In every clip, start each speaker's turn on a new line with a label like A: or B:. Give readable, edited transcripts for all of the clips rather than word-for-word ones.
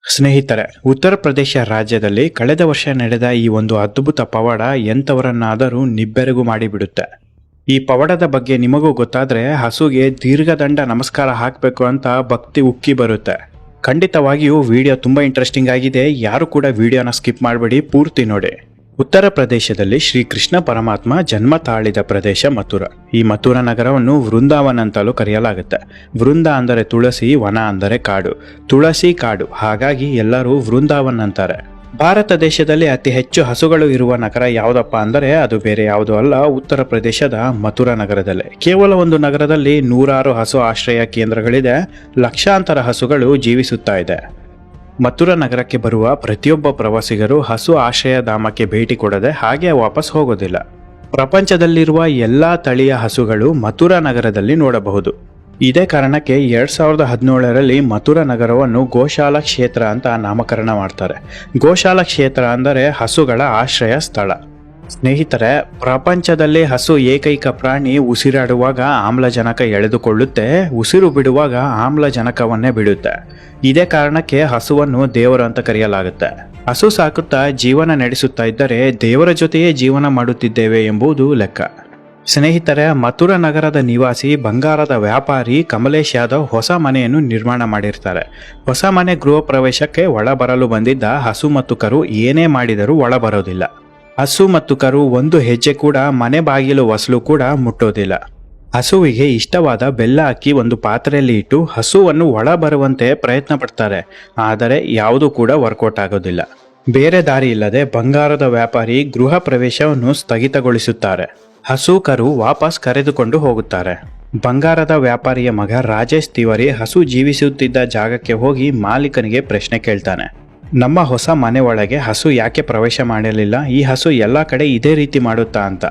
A: ಸ್ನೇಹಿತರೆ, ಉತ್ತರ ಪ್ರದೇಶ ರಾಜ್ಯದಲ್ಲಿ ಕಳೆದ ವರ್ಷ ನಡೆದ ಈ ಒಂದು ಅದ್ಭುತ ಪವಾಡ ಎಂಥವರನ್ನಾದರೂ ನಿಬ್ಬೆರಗು ಮಾಡಿಬಿಡುತ್ತೆ. ಈ ಪವಾಡದ ಬಗ್ಗೆ ನಿಮಗೂ ಗೊತ್ತಾದ್ರೆ ಹಸುಗೆ ದೀರ್ಘದಂಡ ನಮಸ್ಕಾರ ಹಾಕಬೇಕು ಅಂತ ಭಕ್ತಿ ಉಕ್ಕಿ ಬರುತ್ತೆ. ಖಂಡಿತವಾಗಿಯೂ ವಿಡಿಯೋ ತುಂಬಾ ಇಂಟ್ರೆಸ್ಟಿಂಗ್ ಆಗಿದೆ. ಯಾರು ಕೂಡ ವಿಡಿಯೋನ ಸ್ಕಿಪ್ ಮಾಡಬೇಡಿ, ಪೂರ್ತಿ ನೋಡಿ. ಉತ್ತರ ಪ್ರದೇಶದಲ್ಲಿ ಶ್ರೀ ಕೃಷ್ಣ ಪರಮಾತ್ಮ ಜನ್ಮ ತಾಳಿದ ಪ್ರದೇಶ ಮಥುರಾ. ಈ ಮಥುರಾ ನಗರವನ್ನು ವೃಂದಾವನ್ ಅಂತಲೂ ಕರೆಯಲಾಗುತ್ತೆ. ವೃಂದ ಅಂದರೆ ತುಳಸಿ, ವನ ಅಂದರೆ ಕಾಡು, ತುಳಸಿ ಕಾಡು, ಹಾಗಾಗಿ ಎಲ್ಲರೂ ವೃಂದಾವನ್ ಅಂತಾರೆ. ಭಾರತ ದೇಶದಲ್ಲಿ ಅತಿ ಹೆಚ್ಚು ಹಸುಗಳು ಇರುವ ನಗರ ಯಾವುದಪ್ಪ ಅಂದರೆ ಅದು ಬೇರೆ ಯಾವುದೂ ಅಲ್ಲ, ಉತ್ತರ ಪ್ರದೇಶದ ಮಥುರಾ ನಗರದಲ್ಲೇ. ಕೇವಲ ಒಂದು ನಗರದಲ್ಲಿ 106 ಹಸು ಆಶ್ರಯ ಕೇಂದ್ರಗಳಿದೆ. ಲಕ್ಷಾಂತರ ಹಸುಗಳು ಜೀವಿಸುತ್ತಾ ಇದೆ. ಮಥುರಾ ನಗರಕ್ಕೆ ಬರುವ ಪ್ರತಿಯೊಬ್ಬ ಪ್ರವಾಸಿಗರು ಹಸು ಆಶ್ರಯಧಾಮಕ್ಕೆ ಭೇಟಿ ಕೊಡದೆ ಹಾಗೆ ವಾಪಸ್ ಹೋಗೋದಿಲ್ಲ. ಪ್ರಪಂಚದಲ್ಲಿರುವ ಎಲ್ಲಾ ತಳಿಯ ಹಸುಗಳು ಮಥುರಾ ನಗರದಲ್ಲಿ ನೋಡಬಹುದು. ಇದೇ ಕಾರಣಕ್ಕೆ 2017ರಲ್ಲಿ ಮಥುರಾ ನಗರವನ್ನು ಗೋಶಾಲಾ ಕ್ಷೇತ್ರ ಅಂತ ನಾಮಕರಣ ಮಾಡ್ತಾರೆ. ಗೋಶಾಲಾ ಕ್ಷೇತ್ರ ಅಂದರೆ ಹಸುಗಳ ಆಶ್ರಯ ಸ್ಥಳ. ಸ್ನೇಹಿತರೆ, ಪ್ರಪಂಚದಲ್ಲಿ ಹಸು ಏಕೈಕ ಪ್ರಾಣಿ ಉಸಿರಾಡುವಾಗ ಆಮ್ಲಜನಕ ಎಳೆದುಕೊಳ್ಳುತ್ತೆ, ಉಸಿರು ಬಿಡುವಾಗ ಆಮ್ಲಜನಕವನ್ನೇ ಬಿಡುತ್ತೆ. ಇದೇ ಕಾರಣಕ್ಕೆ ಹಸುವನ್ನು ದೇವರು ಅಂತ ಕರೆಯಲಾಗುತ್ತೆ. ಹಸು ಸಾಕುತ್ತಾ ಜೀವನ ನಡೆಸುತ್ತಾ ಇದ್ದರೆ ದೇವರ ಜೊತೆಯೇ ಜೀವನ ಮಾಡುತ್ತಿದ್ದೇವೆ ಎಂಬುದು ಲೆಕ್ಕ. ಸ್ನೇಹಿತರೆ, ಮಥುರಾ ನಗರದ ನಿವಾಸಿ ಬಂಗಾರದ ವ್ಯಾಪಾರಿ ಕಮಲೇಶ್ ಯಾದವ್ ಹೊಸ ಮನೆಯನ್ನು ನಿರ್ಮಾಣ ಮಾಡಿರ್ತಾರೆ. ಹೊಸ ಮನೆ ಗೃಹ ಪ್ರವೇಶಕ್ಕೆ ಒಳ ಬರಲು ಬಂದಿದ್ದ ಹಸು ಮತ್ತು ಕರು ಏನೇ ಮಾಡಿದರೂ ಒಳ ಬರೋದಿಲ್ಲ. ಹಸು ಮತ್ತು ಕರು ಒಂದು ಹೆಜ್ಜೆ ಕೂಡ ಮನೆ ಬಾಗಿಲು ಹೊಸಲು ಕೂಡ ಮುಟ್ಟೋದಿಲ್ಲ. ಹಸುವಿಗೆ ಇಷ್ಟವಾದ ಬೆಲ್ಲ ಹಾಕಿ ಒಂದು ಪಾತ್ರೆಯಲ್ಲಿ ಇಟ್ಟು ಹಸುವನ್ನು ಒಳ ಬರುವಂತೆ ಪ್ರಯತ್ನ ಪಡ್ತಾರೆ. ಆದರೆ ಯಾವುದೂ ಕೂಡ ವರ್ಕೌಟ್ ಆಗೋದಿಲ್ಲ. ಬೇರೆ ದಾರಿ ಇಲ್ಲದೆ ಬಂಗಾರದ ವ್ಯಾಪಾರಿ ಗೃಹ ಪ್ರವೇಶವನ್ನು ಸ್ಥಗಿತಗೊಳಿಸುತ್ತಾರೆ. ಹಸು ಕರು ವಾಪಸ್ ಕರೆದುಕೊಂಡು ಹೋಗುತ್ತಾರೆ. ಬಂಗಾರದ ವ್ಯಾಪಾರಿಯ ಮಗ ರಾಜೇಶ್ ತಿವಾರಿ ಹಸು ಜೀವಿಸುತ್ತಿದ್ದ ಜಾಗಕ್ಕೆ ಹೋಗಿ ಮಾಲೀಕನಿಗೆ ಪ್ರಶ್ನೆ ಕೇಳ್ತಾನೆ. ನಮ್ಮ ಹೊಸ ಮನೆ ಒಳಗೆ ಹಸು ಯಾಕೆ ಪ್ರವೇಶ ಮಾಡಲಿಲ್ಲ? ಈ ಹಸು ಎಲ್ಲ ಕಡೆ ಇದೇ ರೀತಿ ಮಾಡುತ್ತಾ ಅಂತ.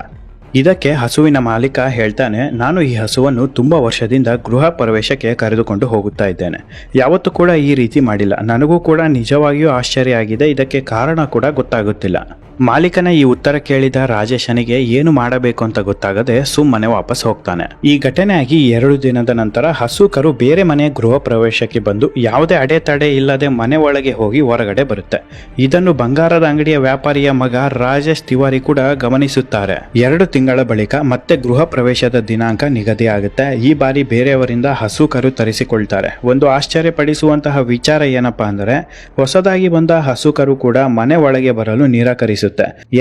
A: ಇದಕ್ಕೆ ಹಸುವಿನ ಮಾಲೀಕ ಹೇಳ್ತಾನೆ, ನಾನು ಈ ಹಸುವನ್ನು ತುಂಬ ವರ್ಷದಿಂದ ಗೃಹ ಪ್ರವೇಶಕ್ಕೆ ಕರೆದುಕೊಂಡು ಹೋಗುತ್ತಾ ಇದ್ದೇನೆ. ಯಾವತ್ತೂ ಕೂಡ ಈ ರೀತಿ ಮಾಡಿಲ್ಲ. ನನಗೂ ಕೂಡ ನಿಜವಾಗಿಯೂ ಆಶ್ಚರ್ಯ ಆಗಿದೆ. ಇದಕ್ಕೆ ಕಾರಣ ಕೂಡ ಗೊತ್ತಾಗುತ್ತಿಲ್ಲ. ಮಾಲೀಕನ ಈ ಉತ್ತರ ಕೇಳಿದ ರಾಜೇಶನಿಗೆ ಏನು ಮಾಡಬೇಕು ಅಂತ ಗೊತ್ತಾಗದೆ ಸುಮ್ಮನೆ ವಾಪಸ್ ಹೋಗ್ತಾನೆ. ಈ ಘಟನೆ ಆಗಿ 2 ದಿನದ ನಂತರ ಹಸು ಕರು ಬೇರೆ ಮನೆ ಗೃಹ ಪ್ರವೇಶಕ್ಕೆ ಬಂದು ಯಾವುದೇ ಅಡೆತಡೆ ಇಲ್ಲದೆ ಮನೆ ಒಳಗೆ ಹೋಗಿ ಹೊರಗಡೆ ಬರುತ್ತೆ. ಇದನ್ನು ಬಂಗಾರದ ಅಂಗಡಿಯ ವ್ಯಾಪಾರಿಯ ಮಗ ರಾಜೇಶ್ ತಿವಾರಿ ಕೂಡ ಗಮನಿಸುತ್ತಾರೆ. 2 ತಿಂಗಳ ಬಳಿಕ ಮತ್ತೆ ಗೃಹ ಪ್ರವೇಶದ ದಿನಾಂಕ ನಿಗದಿ ಆಗುತ್ತೆ. ಈ ಬಾರಿ ಬೇರೆಯವರಿಂದ ಹಸು ಕರು ತರಿಸಿಕೊಳ್ತಾರೆ. ಒಂದು ಆಶ್ಚರ್ಯಪಡಿಸುವಂತಹ ವಿಚಾರ ಏನಪ್ಪಾ ಅಂದರೆ ಹೊಸದಾಗಿ ಬಂದ ಹಸು ಕರು ಕೂಡ ಮನೆ ಒಳಗೆ ಬರಲು ನಿರಾಕರಿಸುತ್ತೆ.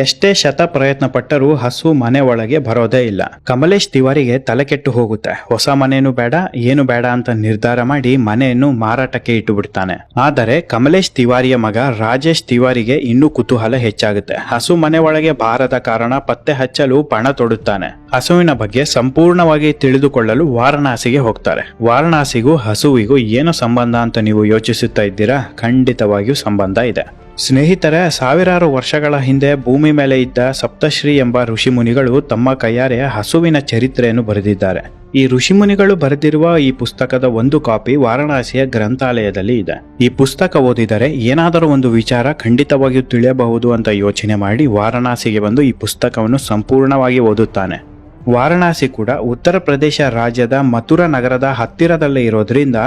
A: ಎಷ್ಟೇ ಶತ ಪ್ರಯತ್ನ ಪಟ್ಟರೂ ಹಸು ಮನೆ ಒಳಗೆ ಬರೋದೇ ಇಲ್ಲ. ಕಮಲೇಶ್ ತಿವಾರಿಗೆ ತಲೆ ಕೆಟ್ಟು ಹೋಗುತ್ತೆ. ಹೊಸ ಮನೇನು ಬೇಡ, ಏನು ಬೇಡ ಅಂತ ನಿರ್ಧಾರ ಮಾಡಿ ಮನೆಯನ್ನು ಮಾರಾಟಕ್ಕೆ ಇಟ್ಟು ಬಿಡ್ತಾನೆ. ಆದರೆ ಕಮಲೇಶ್ ತಿವಾರಿಯ ಮಗ ರಾಜೇಶ್ ತಿವಾರಿಗೆ ಇನ್ನೂ ಕುತೂಹಲ ಹೆಚ್ಚಾಗುತ್ತೆ. ಹಸು ಮನೆ ಒಳಗೆ ಬಾರದ ಕಾರಣ ಪತ್ತೆ ಹಚ್ಚಲು ಪಣ ತೊಡುತ್ತಾನೆ. ಹಸುವಿನ ಬಗ್ಗೆ ಸಂಪೂರ್ಣವಾಗಿ ತಿಳಿದುಕೊಳ್ಳಲು ವಾರಣಾಸಿಗೆ ಹೋಗ್ತಾರೆ. ವಾರಣಾಸಿಗೂ ಹಸುವಿಗೂ ಏನು ಸಂಬಂಧ ಅಂತ ನೀವು ಯೋಚಿಸುತ್ತಾ ಇದ್ದೀರಾ? ಖಂಡಿತವಾಗಿಯೂ ಸಂಬಂಧ ಇದೆ. ಸ್ನೇಹಿತರೆ, ಸಾವಿರಾರು ವರ್ಷಗಳ ಹಿಂದೆ ಭೂಮಿ ಮೇಲೆ ಇದ್ದ ಸಪ್ತಶ್ರೀ ಎಂಬ ಋಷಿಮುನಿಗಳು ತಮ್ಮ ಕೈಯಾರೆ ಹಸುವಿನ ಚರಿತ್ರೆಯನ್ನು ಬರೆದಿದ್ದಾರೆ. ಈ ಋಷಿಮುನಿಗಳು ಬರೆದಿರುವ ಈ ಪುಸ್ತಕದ ಒಂದು ಕಾಪಿ ವಾರಣಾಸಿಯ ಗ್ರಂಥಾಲಯದಲ್ಲಿ ಇದೆ. ಈ ಪುಸ್ತಕ ಓದಿದರೆ ಏನಾದರೂ ಒಂದು ವಿಚಾರ ಖಂಡಿತವಾಗಿಯೂ ತಿಳಿಯಬಹುದು ಅಂತ ಯೋಚನೆ ಮಾಡಿ ವಾರಣಾಸಿಗೆ ಬಂದು ಈ ಪುಸ್ತಕವನ್ನು ಸಂಪೂರ್ಣವಾಗಿ ಓದುತ್ತಾನೆ. ವಾರಣಾಸಿ ಕೂಡ ಉತ್ತರ ಪ್ರದೇಶ ರಾಜ್ಯದ ಮಥುರಾ ನಗರದ ಹತ್ತಿರದಲ್ಲೇ ಇರೋದ್ರಿಂದ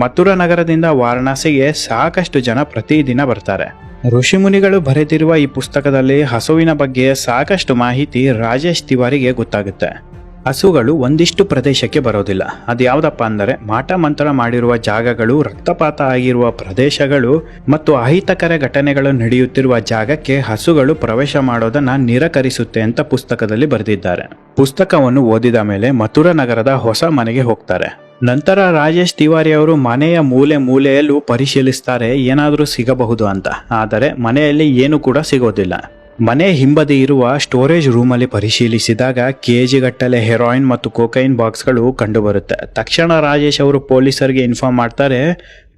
A: ಮಥುರಾ ನಗರದಿಂದ ವಾರಣಾಸಿಗೆ ಸಾಕಷ್ಟು ಜನ ಪ್ರತಿದಿನ ಬರ್ತಾರೆ. ಋಷಿಮುನಿಗಳು ಬರೆದಿರುವ ಈ ಪುಸ್ತಕದಲ್ಲಿ ಹಸುವಿನ ಬಗ್ಗೆ ಸಾಕಷ್ಟು ಮಾಹಿತಿ ರಾಜೇಶ್ ತಿವಾರಿಗೆ ಗೊತ್ತಾಗುತ್ತೆ. ಹಸುಗಳು ಒಂದಿಷ್ಟು ಪ್ರದೇಶಕ್ಕೆ ಬರೋದಿಲ್ಲ. ಅದು ಯಾವುದಪ್ಪ ಅಂದರೆ ಮಾಟ ಮಂತ್ರ ಮಾಡಿರುವ ಜಾಗಗಳು, ರಕ್ತಪಾತ ಆಗಿರುವ ಪ್ರದೇಶಗಳು ಮತ್ತು ಅಹಿತಕರ ಘಟನೆಗಳು ನಡೆಯುತ್ತಿರುವ ಜಾಗಕ್ಕೆ ಹಸುಗಳು ಪ್ರವೇಶ ಮಾಡೋದನ್ನ ನಿರಾಕರಿಸುತ್ತೆ ಅಂತ ಪುಸ್ತಕದಲ್ಲಿ ಬರೆದಿದ್ದಾರೆ. ಪುಸ್ತಕವನ್ನು ಓದಿದ ಮೇಲೆ ಮಥುರಾ ನಗರದ ಹೊಸ ಮನೆಗೆ ಹೋಗ್ತಾರೆ. ನಂತರ ರಾಜೇಶ್ ತಿವಾರಿ ಅವರು ಮನೆಯ ಮೂಲೆ ಮೂಲೆಯಲ್ಲೂ ಪರಿಶೀಲಿಸ್ತಾರೆ ಏನಾದರೂ ಸಿಗಬಹುದು ಅಂತ. ಆದರೆ ಮನೆಯಲ್ಲಿ ಏನು ಕೂಡ ಸಿಗೋದಿಲ್ಲ. ಮನೆ ಹಿಂಬದಿ ಇರುವ ಸ್ಟೋರೇಜ್ ರೂಮಲ್ಲಿ ಪರಿಶೀಲಿಸಿದಾಗ ಕೆಜಿಗಟ್ಟಲೆ ಹೆರಾಯಿನ್ ಮತ್ತು ಕೊಕೈನ್ ಬಾಕ್ಸ್ಗಳು ಕಂಡುಬರುತ್ತೆ. ತಕ್ಷಣ ರಾಜೇಶ್ ಅವರು ಪೊಲೀಸರಿಗೆ ಇನ್ಫಾರ್ಮ್ ಮಾಡ್ತಾರೆ.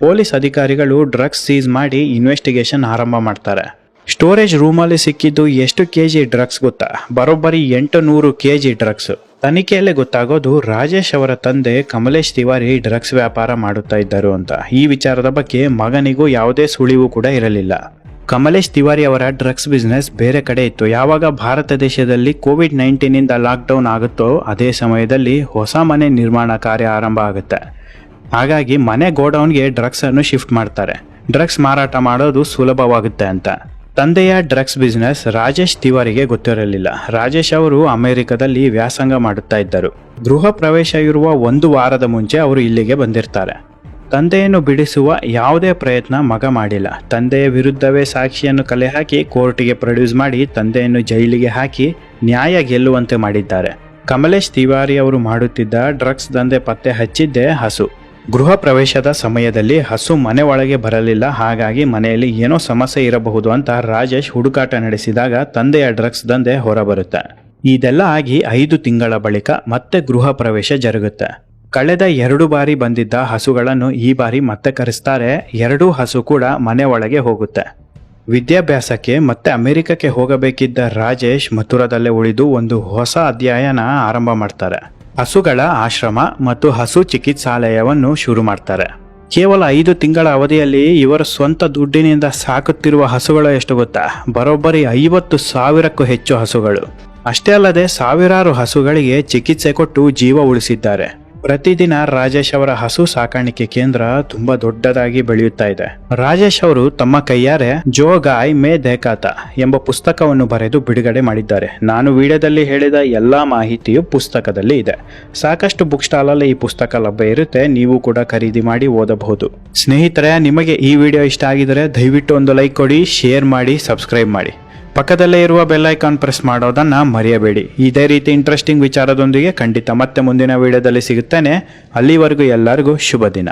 A: ಪೊಲೀಸ್ ಅಧಿಕಾರಿಗಳು ಡ್ರಗ್ಸ್ ಸೀಸ್ ಮಾಡಿ ಇನ್ವೆಸ್ಟಿಗೇಷನ್ ಆರಂಭ ಮಾಡ್ತಾರೆ. ಸ್ಟೋರೇಜ್ ರೂಮಲ್ಲಿ ಸಿಕ್ಕಿದ್ದು ಎಷ್ಟು ಕೆಜಿ ಡ್ರಗ್ಸ್ ಗೊತ್ತಾ? ಬರೋಬ್ಬರಿ 800 ಕೆಜಿ ಡ್ರಗ್ಸ್. ತನಿಖೆಯಲ್ಲೇ ಗೊತ್ತಾಗೋದು ರಾಜೇಶ್ ಅವರ ತಂದೆ ಕಮಲೇಶ್ ತಿವಾರಿ ಡ್ರಗ್ಸ್ ವ್ಯಾಪಾರ ಮಾಡುತ್ತಾ ಇದ್ದರು ಅಂತ. ಈ ವಿಚಾರದ ಬಗ್ಗೆ ಮಗನಿಗೂ ಯಾವುದೇ ಸುಳಿವು ಕೂಡ ಇರಲಿಲ್ಲ. ಕಮಲೇಶ್ ತಿವಾರಿ ಅವರ ಡ್ರಗ್ಸ್ ಬಿಸ್ನೆಸ್ ಬೇರೆ ಕಡೆ ಇತ್ತು. ಯಾವಾಗ ಭಾರತ ದೇಶದಲ್ಲಿ ಕೋವಿಡ್-19 ಲಾಕ್ಡೌನ್ ಆಗುತ್ತೋ ಅದೇ ಸಮಯದಲ್ಲಿ ಹೊಸ ಮನೆ ನಿರ್ಮಾಣ ಕಾರ್ಯ ಆರಂಭ ಆಗುತ್ತೆ. ಹಾಗಾಗಿ ಮನೆ ಗೋಡೌನ್ಗೆ ಡ್ರಗ್ಸ್ ಅನ್ನು ಶಿಫ್ಟ್ ಮಾಡ್ತಾರೆ. ಡ್ರಗ್ಸ್ ಮಾರಾಟ ಮಾಡೋದು ಸುಲಭವಾಗುತ್ತೆ ಅಂತ. ತಂದೆಯ ಡ್ರಗ್ಸ್ ಬಿಸ್ನೆಸ್ ರಾಜೇಶ್ ತಿವಾರಿಗೆ ಗೊತ್ತಿರಲಿಲ್ಲ. ರಾಜೇಶ್ ಅವರು ಅಮೆರಿಕದಲ್ಲಿ ವ್ಯಾಸಂಗ ಮಾಡುತ್ತಾ ಇದ್ದರು. ಗೃಹ ಪ್ರವೇಶ ಇರುವ 1 ವಾರದ ಮುಂಚೆ ಅವರು ಇಲ್ಲಿಗೆ ಬಂದಿರ್ತಾರೆ. ತಂದೆಯನ್ನು ಬಿಡಿಸುವ ಯಾವುದೇ ಪ್ರಯತ್ನ ಮಗ ಮಾಡಿಲ್ಲ. ತಂದೆಯ ವಿರುದ್ಧವೇ ಸಾಕ್ಷಿಯನ್ನು ಕಲೆ ಹಾಕಿ ಕೋರ್ಟಿಗೆ ಪ್ರೊಡ್ಯೂಸ್ ಮಾಡಿ ತಂದೆಯನ್ನು ಜೈಲಿಗೆ ಹಾಕಿ ನ್ಯಾಯ ಗೆಲ್ಲುವಂತೆ ಮಾಡಿದ್ದಾರೆ. ಕಮಲೇಶ್ ತಿವಾರಿ ಅವರು ಮಾಡುತ್ತಿದ್ದ ಡ್ರಗ್ಸ್ ದಂಧೆ ಪತ್ತೆ ಹಚ್ಚಿದ್ದೇ ಹಸು. ಗೃಹ ಪ್ರವೇಶದ ಸಮಯದಲ್ಲಿ ಹಸು ಮನೆ ಒಳಗೆ ಬರಲಿಲ್ಲ. ಹಾಗಾಗಿ ಮನೆಯಲ್ಲಿ ಏನೋ ಸಮಸ್ಯೆ ಇರಬಹುದು ಅಂತ ರಾಜೇಶ್ ಹುಡುಕಾಟ ನಡೆಸಿದಾಗ ತಂದೆಯ ಡ್ರಗ್ಸ್ ದಂಧೆ ಹೊರಬರುತ್ತೆ. ಇದೆಲ್ಲ ಆಗಿ 5 ತಿಂಗಳ ಬಳಿಕ ಮತ್ತೆ ಗೃಹ ಪ್ರವೇಶ ಜರುಗುತ್ತೆ. ಕಳೆದ 2 ಬಾರಿ ಬಂದಿದ್ದ ಹಸುಗಳನ್ನು ಈ ಬಾರಿ ಮತ್ತೆ ಕರೆಸ್ತಾರೆ. 2 ಹಸು ಕೂಡ ಮನೆ ಒಳಗೆ ಹೋಗುತ್ತೆ. ವಿದ್ಯಾಭ್ಯಾಸಕ್ಕೆ ಮತ್ತೆ ಅಮೆರಿಕಕ್ಕೆ ಹೋಗಬೇಕಿದ್ದ ರಾಜೇಶ್ ಮಥುರಾದಲ್ಲೇ ಉಳಿದು ಒಂದು ಹೊಸ ಅಧ್ಯಾಯನ ಆರಂಭ ಮಾಡ್ತಾರೆ. ಹಸುಗಳ ಆಶ್ರಮ ಮತ್ತು ಹಸು ಚಿಕಿತ್ಸಾಲಯವನ್ನು ಶುರು ಮಾಡ್ತಾರೆ. ಕೇವಲ 5 ತಿಂಗಳ ಅವಧಿಯಲ್ಲಿ ಇವರ ಸ್ವಂತ ದುಡ್ಡಿನಿಂದ ಸಾಕುತ್ತಿರುವ ಹಸುಗಳು ಎಷ್ಟು ಗೊತ್ತಾ? ಬರೋಬ್ಬರಿ 50,000ಕ್ಕೂ ಹೆಚ್ಚು ಹಸುಗಳು. ಅಷ್ಟೇ ಅಲ್ಲದೆ ಸಾವಿರಾರು ಹಸುಗಳಿಗೆ ಚಿಕಿತ್ಸೆ ಕೊಟ್ಟು ಜೀವ ಉಳಿಸಿದ್ದಾರೆ. ಪ್ರತಿದಿನ ರಾಜೇಶ್ ಅವರ ಹಸು ಸಾಕಾಣಿಕೆ ಕೇಂದ್ರ ತುಂಬಾ ದೊಡ್ಡದಾಗಿ ಬೆಳೆಯುತ್ತಾ ಇದೆ. ರಾಜೇಶ್ ಅವರು ತಮ್ಮ ಕೈಯಾರೆ ಜೋ ಗಾಯ್ ಮೇ ದೇಖಾತ ಎಂಬ ಪುಸ್ತಕವನ್ನು ಬರೆದು ಬಿಡುಗಡೆ ಮಾಡಿದ್ದಾರೆ. ನಾನು ವಿಡಿಯೋದಲ್ಲಿ ಹೇಳಿದ ಎಲ್ಲಾ ಮಾಹಿತಿಯು ಪುಸ್ತಕದಲ್ಲಿ ಇದೆ. ಸಾಕಷ್ಟು ಬುಕ್ ಸ್ಟಾಲ್ ಅಲ್ಲಿ ಈ ಪುಸ್ತಕ ಲಭ್ಯ ಇರುತ್ತೆ. ನೀವು ಕೂಡ ಖರೀದಿ ಮಾಡಿ ಓದಬಹುದು. ಸ್ನೇಹಿತರೆ, ನಿಮಗೆ ಈ ವಿಡಿಯೋ ಇಷ್ಟ ಆಗಿದರೆ ದಯವಿಟ್ಟು ಒಂದು ಲೈಕ್ ಕೊಡಿ, ಶೇರ್ ಮಾಡಿ, ಸಬ್ಸ್ಕ್ರೈಬ್ ಮಾಡಿ. ಪಕ್ಕದಲ್ಲೇ ಇರುವ ಬೆಲ್ ಐಕಾನ್ ಪ್ರೆಸ್ ಮಾಡೋದನ್ನ ಮರೆಯಬೇಡಿ. ಇದೇ ರೀತಿ ಇಂಟ್ರೆಸ್ಟಿಂಗ್ ವಿಚಾರದೊಂದಿಗೆ ಖಂಡಿತ ಮತ್ತೆ ಮುಂದಿನ ವಿಡಿಯೋದಲ್ಲಿ ಸಿಗುತ್ತೇನೆ. ಅಲ್ಲಿವರೆಗೂ ಎಲ್ಲರಿಗೂ ಶುಭ ದಿನ.